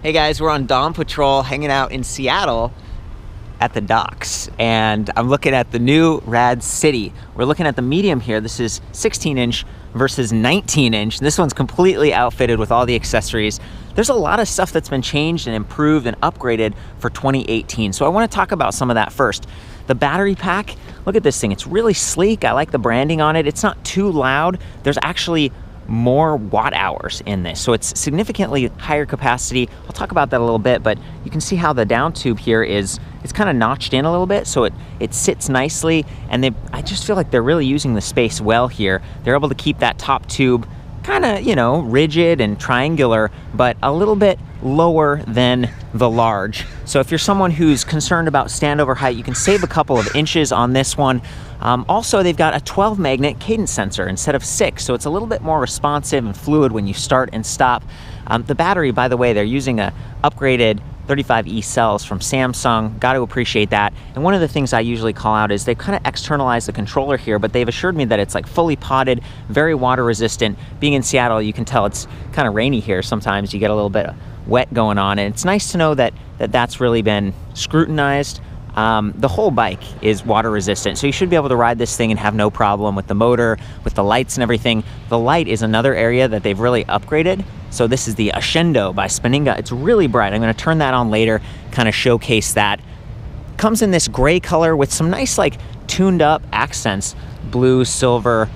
Hey guys, we're on Dawn Patrol hanging out in Seattle at the docks, and I'm looking at the new RadCity. We're looking at the medium here. This is 16-inch versus 19-inch. This one's completely outfitted with all the accessories. There's a lot of stuff that's been changed and improved and upgraded for 2018. So I want to talk about some of that first. The battery pack, look at this thing. It's really sleek. I like the branding on it. It's not too loud. There's actually more watt hours in this, so it's significantly higher capacity. I'll talk about that a little bit, but you can see how the down tube here it's kind of notched in a little bit, so it sits nicely, and I just feel like they're really using the space well here. They're able to keep that top tube kind of, you know, rigid and triangular, but a little bit lower than the large. So if you're someone who's concerned about standover height, you can save a couple of inches on this one. Also, they've got a 12 magnet cadence sensor instead of 6, so it's a little bit more responsive and fluid when you start and stop. The battery, by the way, they're using a upgraded 35E cells from Samsung. Got to appreciate that. And one of the things I usually call out is they kind of externalize the controller here, but they've assured me that it's like fully potted, very water resistant. Being in Seattle, you can tell it's kind of rainy here. Sometimes you get a little bit of wet going on, and it's nice to know that that's really been scrutinized. The whole bike is water resistant, so you should be able to ride this thing and have no problem with the motor, with the lights and everything. The light is another area that they've really upgraded. So this is the Ascendo by Spinninga. It's really bright. I'm going to turn that on later, kind of showcase that. Comes in this gray color with some nice like tuned up accents, blue, silver,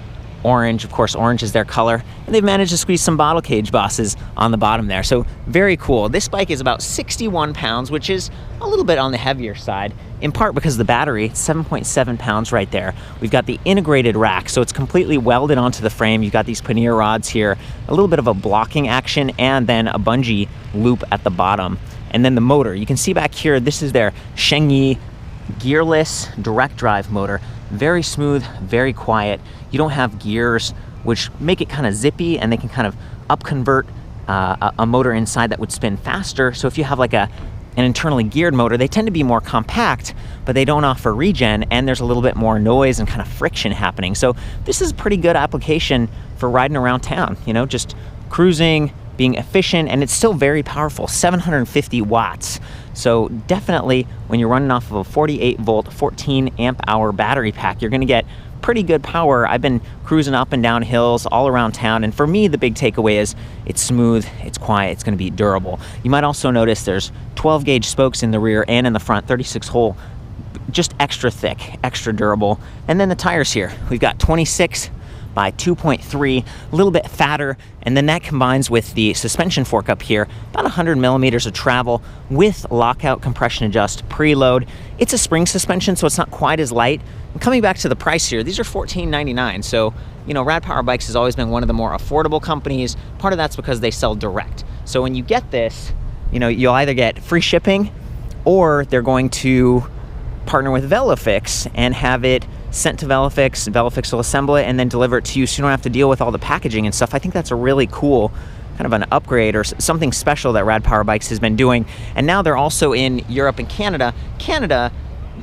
orange. Of course, orange is their color, and they've managed to squeeze some bottle cage bosses on the bottom there. So very cool. This bike is about 61 pounds, which is a little bit on the heavier side, in part because the battery, 7.7 pounds right there. We've got the integrated rack, so it's completely welded onto the frame. You've got these pannier rods here, a little bit of a blocking action, and then a bungee loop at the bottom. And then the motor, you can see back here, this is their Shengyi Gearless direct drive motor. Very smooth, very quiet. You don't have gears, which make it kind of zippy, and they can kind of upconvert a motor inside that would spin faster. So if you have like an internally geared motor, they tend to be more compact, but they don't offer regen, and there's a little bit more noise and kind of friction happening. So this is a pretty good application for riding around town, you know, just cruising, being efficient, and it's still very powerful, 750 watts. So definitely when you're running off of a 48 volt, 14 amp hour battery pack, you're gonna get pretty good power. I've been cruising up and down hills all around town, and for me, the big takeaway is it's smooth, it's quiet, it's gonna be durable. You might also notice there's 12 gauge spokes in the rear and in the front, 36 hole, just extra thick, extra durable. And then the tires here, we've got 26 by 2.3, a little bit fatter, and then that combines with the suspension fork up here, about 100 millimeters of travel with lockout compression adjust preload. It's a spring suspension, so it's not quite as light. And coming back to the price here, these are $14.99. So, you know, Rad Power Bikes has always been one of the more affordable companies. Part of that's because they sell direct. So when you get this, you know, you'll either get free shipping, or they're going to partner with Velofix and have it sent to Velofix. Velofix will assemble it and then deliver it to you, so you don't have to deal with all the packaging and stuff. I think that's a really cool kind of an upgrade or something special that Rad Power Bikes has been doing. And now they're also in Europe and Canada. Canada,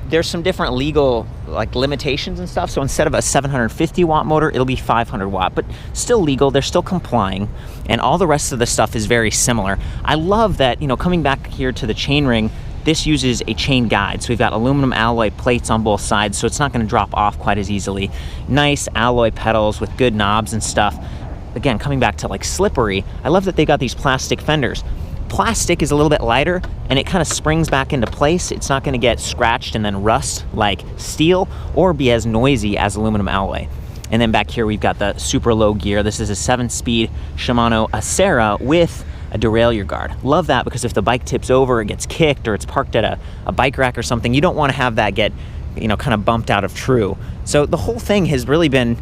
there's some different legal like limitations and stuff. So instead of a 750 watt motor, it'll be 500 watt, but still legal. They're still complying, and all the rest of the stuff is very similar. I love that, you know, coming back here to the chainring, this uses a chain guide. So we've got aluminum alloy plates on both sides, so it's not going to drop off quite as easily. Nice alloy pedals with good knobs and stuff. Again, coming back to like slippery, I love that they got these plastic fenders. Plastic is a little bit lighter, and it kind of springs back into place. It's not going to get scratched and then rust like steel, or be as noisy as aluminum alloy. And then back here we've got the super low gear. This is a 7-speed Shimano Acera with a derailleur guard. Love that, because if the bike tips over, it gets kicked, or it's parked at a bike rack or something, you don't want to have that get, you know, kind of bumped out of true. So the whole thing has really been,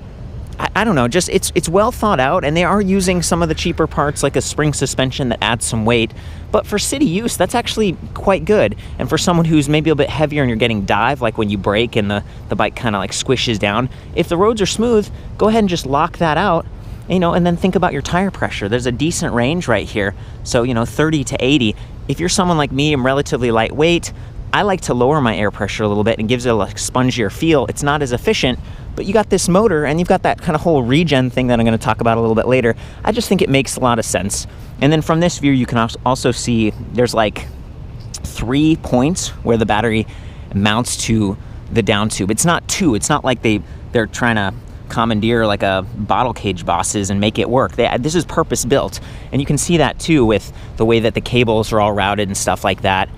I don't know, just it's well thought out, and they are using some of the cheaper parts like a spring suspension that adds some weight, but for city use, that's actually quite good. And for someone who's maybe a bit heavier and you're getting dive, like when you brake and the bike kind of like squishes down, if the roads are smooth, go ahead and just lock that out, you know, and then think about your tire pressure. There's a decent range right here. So, you know, 30 to 80. If you're someone like me, I'm relatively lightweight, I like to lower my air pressure a little bit, and gives it a like spongier feel. It's not as efficient, but you got this motor and you've got that kind of whole regen thing that I'm going to talk about a little bit later. I just think it makes a lot of sense. And then from this view, you can also see there's like 3 points where the battery mounts to the down tube. It's not 2. It's not like they're trying to commandeer like a bottle cage bosses and make it work. This is purpose built, and you can see that too with the way that the cables are all routed and stuff like that.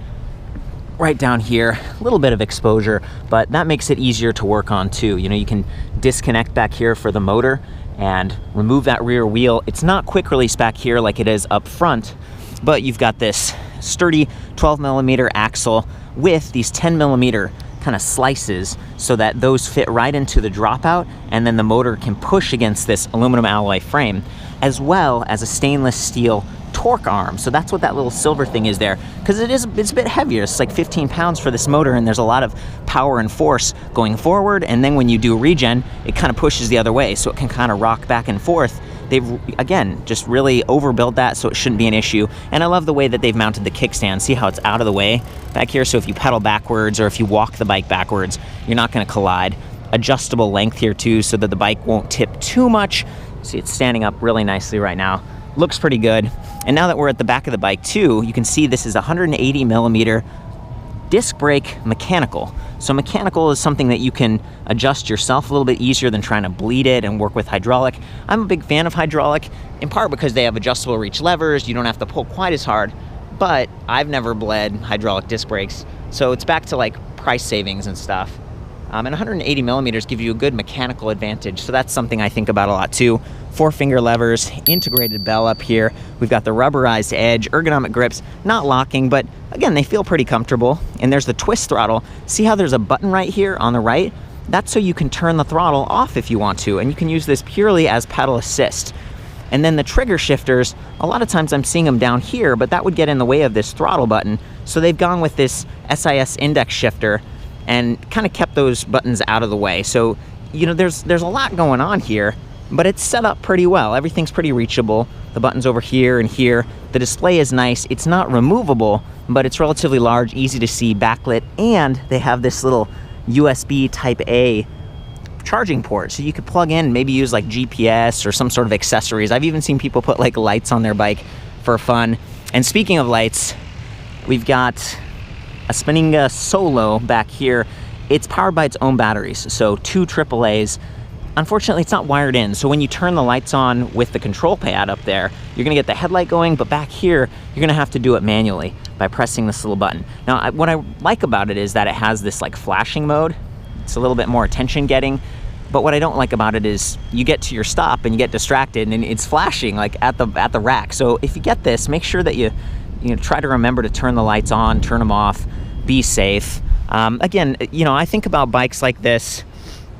Right down here, a little bit of exposure, but that makes it easier to work on too. You know, you can disconnect back here for the motor and remove that rear wheel. It's not quick release back here like it is up front, but you've got this sturdy 12mm axle with these 10mm kind of slices so that those fit right into the dropout, and then the motor can push against this aluminum alloy frame, as well as a stainless steel torque arm. So that's what that little silver thing is there, because it's a bit heavier. It's like 15 pounds for this motor, and there's a lot of power and force going forward, and then when you do regen, it kind of pushes the other way, so it can kind of rock back and forth. They've, again, just really overbuilt that, so it shouldn't be an issue. And I love the way that they've mounted the kickstand. See how it's out of the way back here? So if you pedal backwards or if you walk the bike backwards, you're not going to collide. Adjustable length here too, so that the bike won't tip too much. See, it's standing up really nicely right now. Looks pretty good. And now that we're at the back of the bike too, you can see this is 180mm disc brake mechanical. So mechanical is something that you can adjust yourself a little bit easier than trying to bleed it and work with hydraulic. I'm a big fan of hydraulic, in part because they have adjustable reach levers. You don't have to pull quite as hard, but I've never bled hydraulic disc brakes. So it's back to like price savings and stuff. And 180mm give you a good mechanical advantage. So that's something I think about a lot too. 4-finger levers, integrated bell up here. We've got the rubberized edge, ergonomic grips, not locking, but again, they feel pretty comfortable. And there's the twist throttle. See how there's a button right here on the right? That's so you can turn the throttle off if you want to, and you can use this purely as pedal assist. And then the trigger shifters, a lot of times I'm seeing them down here, but that would get in the way of this throttle button. So they've gone with this SIS index shifter and kind of kept those buttons out of the way. So, you know, there's a lot going on here, but it's set up pretty well. Everything's pretty reachable. The buttons over here and here. The display is nice. It's not removable, but it's relatively large, easy to see, backlit, and they have this little USB Type A charging port, so you could plug in and maybe use like GPS or some sort of accessories. I've even seen people put like lights on their bike for fun. And speaking of lights, we've got a Spinninga Solo back here. It's powered by its own batteries, so 2 AAAs. Unfortunately, it's not wired in, so when you turn the lights on with the control pad up there, you're gonna get the headlight going, but back here, you're gonna have to do it manually by pressing this little button. Now, what I like about it is that it has this like flashing mode. It's a little bit more attention getting, but what I don't like about it is you get to your stop and you get distracted and it's flashing like at the rack. So if you get this, make sure that you try to remember to turn the lights on, turn them off, be safe. Again, you know, I think about bikes like this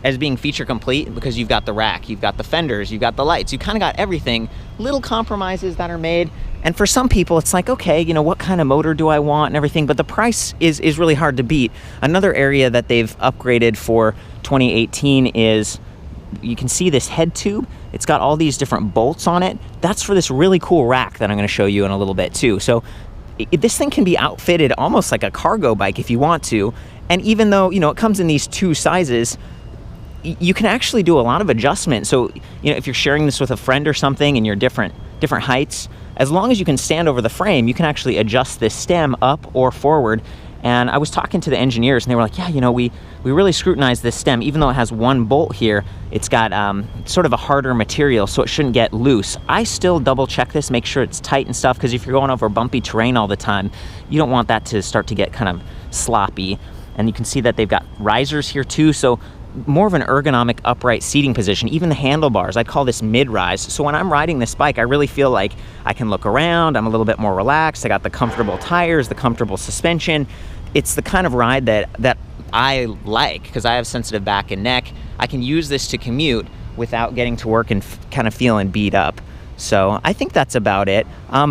as being feature complete because you've got the rack, you've got the fenders, you've got the lights, you kind of got everything. Little compromises that are made, and for some people it's like, okay, you know, what kind of motor do I want and everything, but the price is really hard to beat. Another area that they've upgraded for 2018 is, you can see this head tube. It's got all these different bolts on it. That's for this really cool rack that I'm going to show you in a little bit too. So this thing can be outfitted almost like a cargo bike if you want to, and even though, you know, it comes in these 2 sizes, you can actually do a lot of adjustment. So, you know, if you're sharing this with a friend or something and you're different heights, as long as you can stand over the frame, you can actually adjust this stem up or forward. And I was talking to the engineers and they were like, yeah, you know, we really scrutinized this stem. Even though it has 1 bolt here, it's got sort of a harder material, so it shouldn't get loose. I still double check this, make sure it's tight and stuff, because if you're going over bumpy terrain all the time, you don't want that to start to get kind of sloppy. And you can see that they've got risers here too, so more of an ergonomic upright seating position. Even the handlebars, I'd call this mid-rise. So when I'm riding this bike, I really feel like I can look around, I'm a little bit more relaxed, I got the comfortable tires, the comfortable suspension. It's the kind of ride that I like, because I have sensitive back and neck. I can use this to commute without getting to work and kind of feeling beat up. So I think that's about it.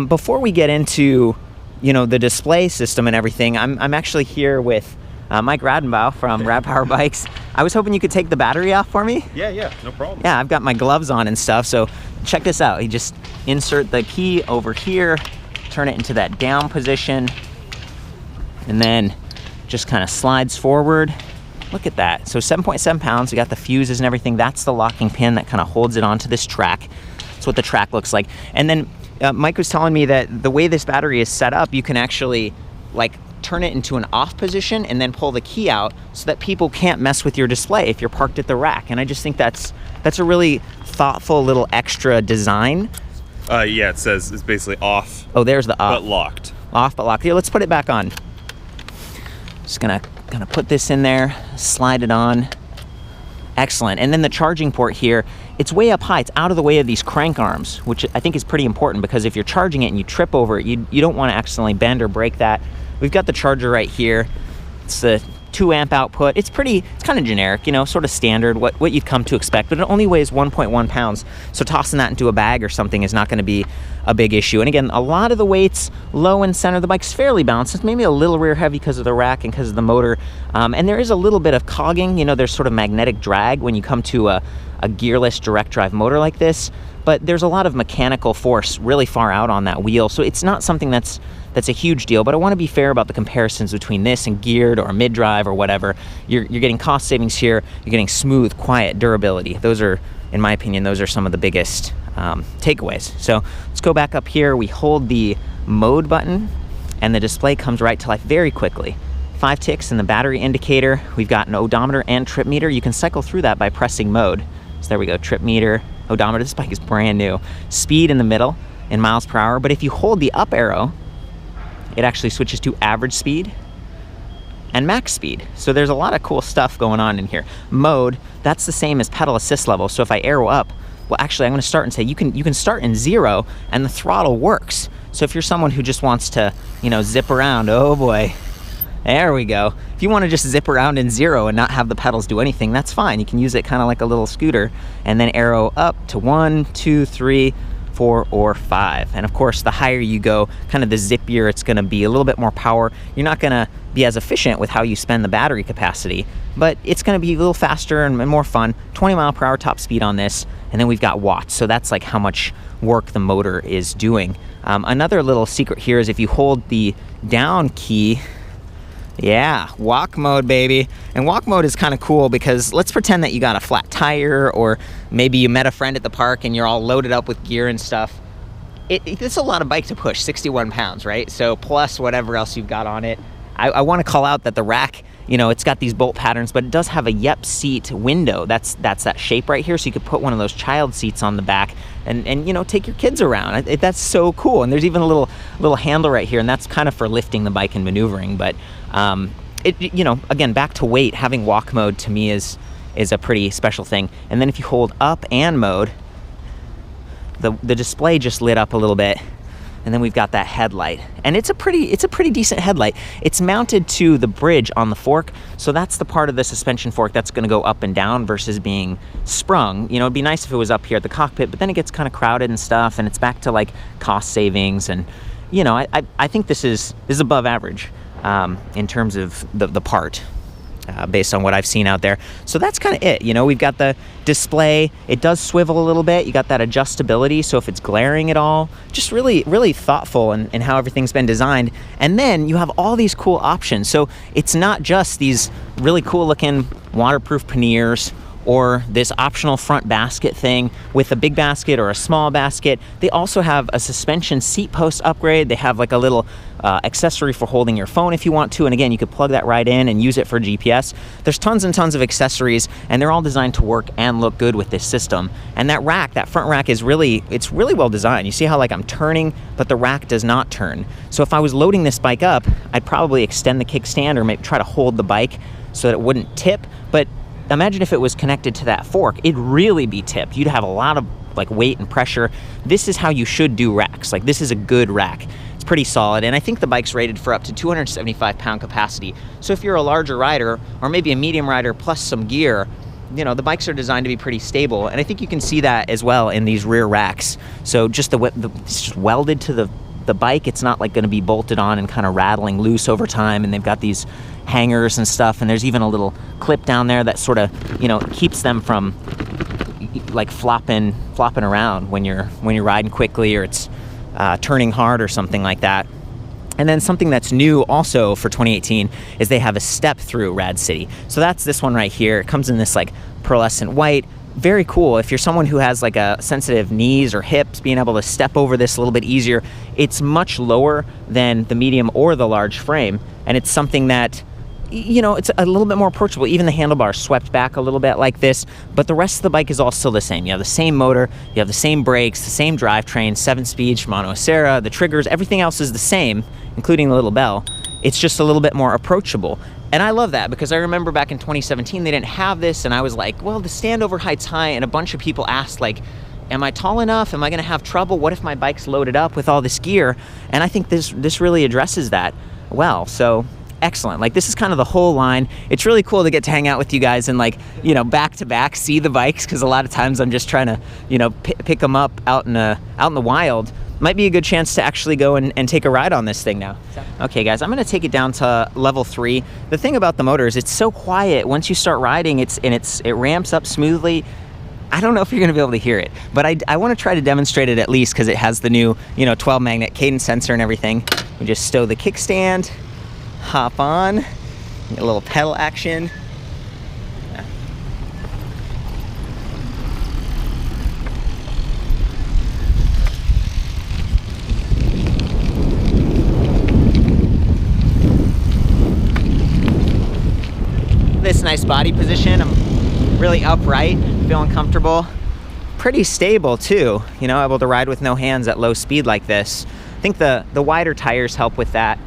Before we get into, you know, the display system and everything, I'm actually here with Mike Radenbaugh from Rad Power Bikes. I was hoping you could take the battery off for me. Yeah, no problem. Yeah, I've got my gloves on and stuff, so check this out. You just insert the key over here, turn it into that down position, and then just kind of slides forward. Look at that. So 7.7 pounds. We got the fuses and everything. That's the locking pin that kind of holds it onto this track. That's what the track looks like. And then Mike was telling me that the way this battery is set up, you can actually like turn it into an off position and then pull the key out so that people can't mess with your display if you're parked at the rack. And I just think that's a really thoughtful little extra design. Yeah, it says it's basically off. Oh, there's the off. But locked. Off but locked. Here, let's put it back on. Just gonna put this in there, slide it on. Excellent. And then the charging port here, it's way up high. It's out of the way of these crank arms, which I think is pretty important because if you're charging it and you trip over it, you don't want to accidentally bend or break that. We've got the charger right here. It's the 2 amp output. It's kind of generic, you know, sort of standard, what you'd come to expect, but it only weighs 1.1 pounds. So tossing that into a bag or something is not going to be a big issue. And again, a lot of the weight's low and center. The bike's fairly balanced. It's maybe a little rear heavy because of the rack and because of the motor. And there is a little bit of cogging, you know, there's sort of magnetic drag when you come to a gearless direct drive motor like this, but there's a lot of mechanical force really far out on that wheel. So it's not something that's a huge deal, but I want to be fair about the comparisons between this and geared or mid-drive or whatever. You're getting cost savings here. You're getting smooth, quiet durability. Those are, in my opinion, those are some of the biggest takeaways. So let's go back up here. We hold the mode button and the display comes right to life very quickly. 5 ticks in the battery indicator. We've got an odometer and trip meter. You can cycle through that by pressing mode. So there we go, trip meter, odometer. This bike is brand new. Speed in the middle in miles per hour, but if you hold the up arrow, it actually switches to average speed and max speed. So there's a lot of cool stuff going on in here. Mode, that's the same as pedal assist level. So if I arrow up, well, actually I'm gonna start and say you can start in 0 and the throttle works. So if you're someone who just wants to, you know, zip around, oh boy, there we go. If you want to just zip around in 0 and not have the pedals do anything, that's fine. You can use it kind of like a little scooter and then arrow up to 1, 2, 3, 4, or 5. And of course, the higher you go, kind of the zippier it's going to be, a little bit more power. You're not going to be as efficient with how you spend the battery capacity, but it's going to be a little faster and more fun. 20 mile per hour top speed on this, and then we've got watts. So that's like how much work the motor is doing. Another little secret here is if you hold the down key, yeah, walk mode, baby. And walk mode is kind of cool because let's pretend that you got a flat tire or maybe you met a friend at the park and you're all loaded up with gear and stuff. It's a lot of bike to push, 61 pounds, right? So plus whatever else you've got on it. I want to call out that the rack, you know, it's got these bolt patterns, but it does have a Yep seat window. That's that shape right here. So you could put one of those child seats on the back and you know, take your kids around. That's so cool. And there's even a little handle right here, and that's kind of for lifting the bike and maneuvering. But you know, again, back to weight, having walk mode to me is a pretty special thing. And then if you hold up and mode, the display just lit up a little bit. And then we've got that headlight, and it's a pretty decent headlight. It's mounted to the bridge on the fork, so that's the part of the suspension fork that's going to go up and down versus being sprung. You know, it'd be nice if it was up here at the cockpit, but then it gets kind of crowded and stuff, and it's back to like cost savings. And you know, I think this is above average in terms of the part. Based on what I've seen out there. So that's kind of it. You know, we've got the display. It does swivel a little bit. You got that adjustability. So if it's glaring at all, just really, really thoughtful in how everything's been designed. And then you have all these cool options. So it's not just these really cool looking waterproof panniers or this optional front basket thing with a big basket or a small basket. They also have a suspension seat post upgrade. They have like a little accessory for holding your phone if you want to. And again, you could plug that right in and use it for GPS. There's tons and tons of accessories, and they're all designed to work and look good with this system. And that rack, that front rack it's really well designed. You see how like I'm turning, but the rack does not turn. So if I was loading this bike up, I'd probably extend the kickstand or maybe try to hold the bike so that it wouldn't tip. But imagine if it was connected to that fork, it'd really be tipped. You'd have a lot of like weight and pressure. This is how you should do racks. Like this is a good rack. It's pretty solid, and I think the bike's rated for up to 275 pound capacity. So if you're a larger rider or maybe a medium rider plus some gear, you know, the bikes are designed to be pretty stable, and I think you can see that as well in these rear racks. So just it's just welded to the bike. It's not like going to be bolted on and kind of rattling loose over time, and they've got these hangers and stuff, and there's even a little clip down there that sort of, you know, keeps them from like flopping around when you're riding quickly or it's turning hard or something like that. And then something that's new also for 2018 is they have a step-through RadCity. So that's this one right here. It comes in this like pearlescent white. Very cool. If you're someone who has like a sensitive knees or hips, being able to step over this a little bit easier. It's much lower than the medium or the large frame, and it's something that, you know, it's a little bit more approachable. Even the handlebar swept back a little bit like this, but the rest of the bike is all still the same. You have the same motor, you have the same brakes, the same drivetrain, 7-speed Shimano Acera, the triggers, everything else is the same, including the little bell. It's just a little bit more approachable. And I love that because I remember back in 2017, they didn't have this, and I was like, well, the standover height's high, and a bunch of people asked, like, am I tall enough? Am I gonna have trouble? What if my bike's loaded up with all this gear? And I think this really addresses that well. So excellent. Like, this is kind of the whole line. It's really cool to get to hang out with you guys and, like, you know, back to back see the bikes, because a lot of times I'm just trying to, you know, pick them up out in the wild. Might be a good chance to actually go and take a ride on this thing now. Okay guys, I'm gonna take it down to level 3. The thing about the motor is it's so quiet. Once you start riding, it ramps up smoothly. I don't know if you're gonna be able to hear it, but I wanna try to demonstrate it at least, because it has the new, you know, 12 magnet cadence sensor and everything. We just stow the kickstand, hop on, get a little pedal action. This nice body position. I'm really upright, feeling comfortable. Pretty stable too, you know, able to ride with no hands at low speed like this. I think the wider tires help with that.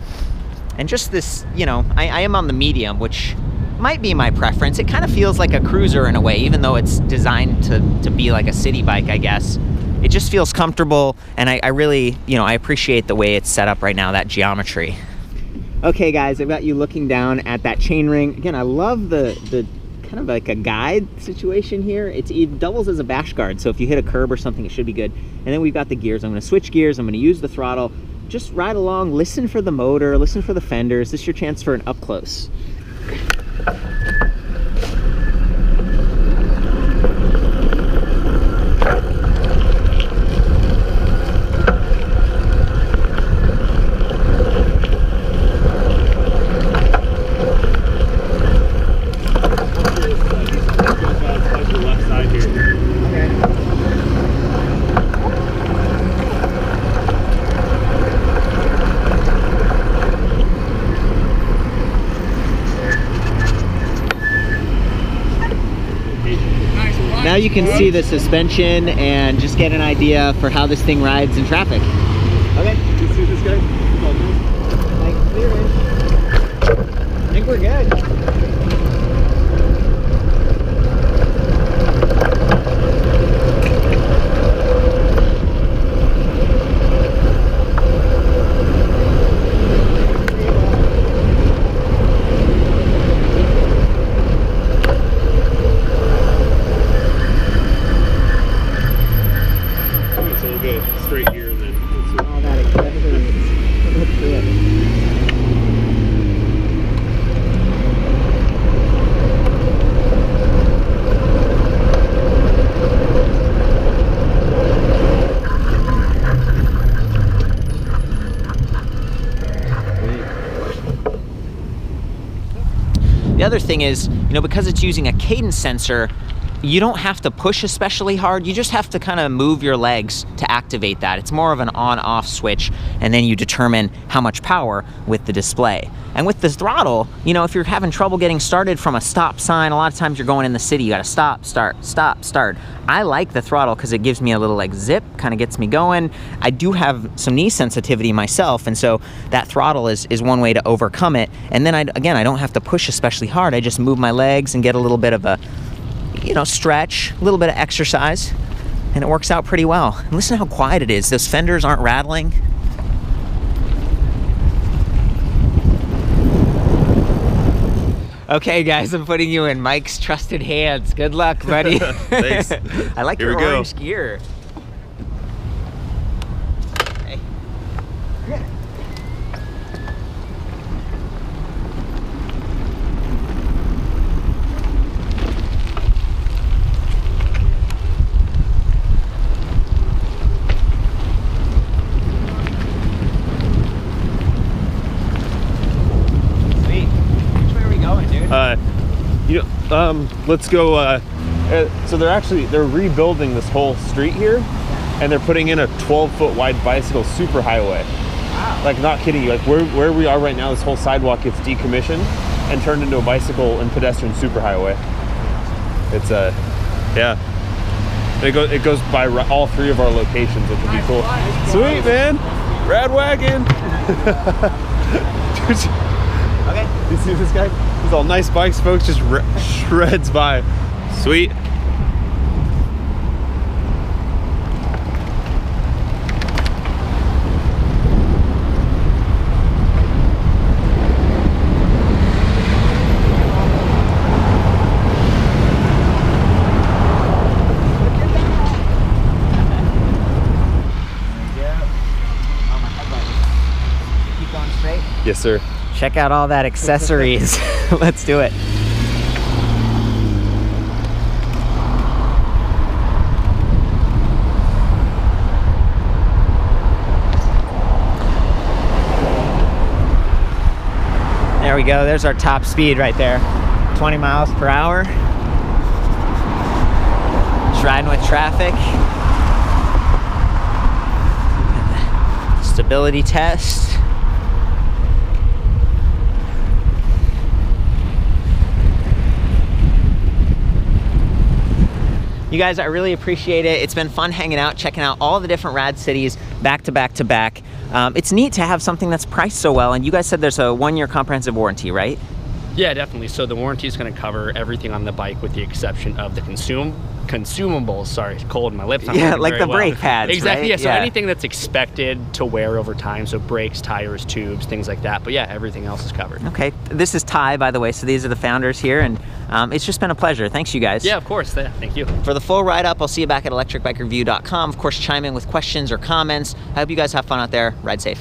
And just this, you know, I am on the medium, which might be my preference. It kind of feels like a cruiser in a way, even though it's designed to be like a city bike, I guess. It just feels comfortable, and I really, you know, I appreciate the way it's set up right now, that geometry. Okay guys, I've got you looking down at that chainring. Again, I love the kind of like a guide situation here. It doubles as a bash guard, so if you hit a curb or something, it should be good. And then we've got the gears. I'm gonna switch gears, I'm gonna use the throttle. Just ride along, listen for the motor, listen for the fenders. This is your chance for an up close. Now you can see the suspension and just get an idea for how this thing rides in traffic. Okay. You see this guy? Like clear. I think we're good. Straight here and then all that accessories. Let's do it. The other thing is, you know, because it's using a cadence sensor, you don't have to push especially hard. You just have to kind of move your legs to activate that. It's more of an on-off switch, and then you determine how much power with the display. And with the throttle, you know, if you're having trouble getting started from a stop sign, a lot of times you're going in the city, you gotta stop, start, stop, start. I like the throttle because it gives me a little like zip, kind of gets me going. I do have some knee sensitivity myself, and so that throttle is one way to overcome it. And then again, I don't have to push especially hard. I just move my legs and get a little bit of a, you know, stretch, a little bit of exercise, and it works out pretty well. And listen how quiet it is. Those fenders aren't rattling. Okay guys, I'm putting you in Mike's trusted hands. Good luck, buddy. Thanks. I like your orange gear. Hey. Yeah. let's go. So they're rebuilding this whole street here, and they're putting in a 12-foot wide bicycle superhighway. Wow. Like, not kidding you. Like where we are right now, this whole sidewalk gets decommissioned and turned into a bicycle and pedestrian superhighway. It's yeah. It goes by all 3 of our locations, which would be cool. Sweet, man. Rad wagon. Okay. You see this guy? He's all nice bikes, folks. Just shreds by. Sweet. Yes, sir. Check out all that accessories. Let's do it. There we go. There's our top speed right there. 20 miles per hour. Just riding with traffic. Stability test. You guys, I really appreciate it. It's been fun hanging out, checking out all the different Rad Cities back to back to back. It's neat to have something that's priced so well, and you guys said there's a 1-year comprehensive warranty, right? Yeah, definitely. So the warranty is going to cover everything on the bike with the exception of the consumables. Sorry, cold in my lips. Yeah, like the brake pads, exactly. Right? Yeah, so anything that's expected to wear over time, so brakes, tires, tubes, things like that. But yeah, everything else is covered. Okay, this is Ty, by the way, so these are the founders here, and it's just been a pleasure. Thanks, you guys. Yeah, of course. Yeah, thank you. For the full write-up, I'll see you back at ElectricBikeReview.com. Of course, chime in with questions or comments. I hope you guys have fun out there. Ride safe.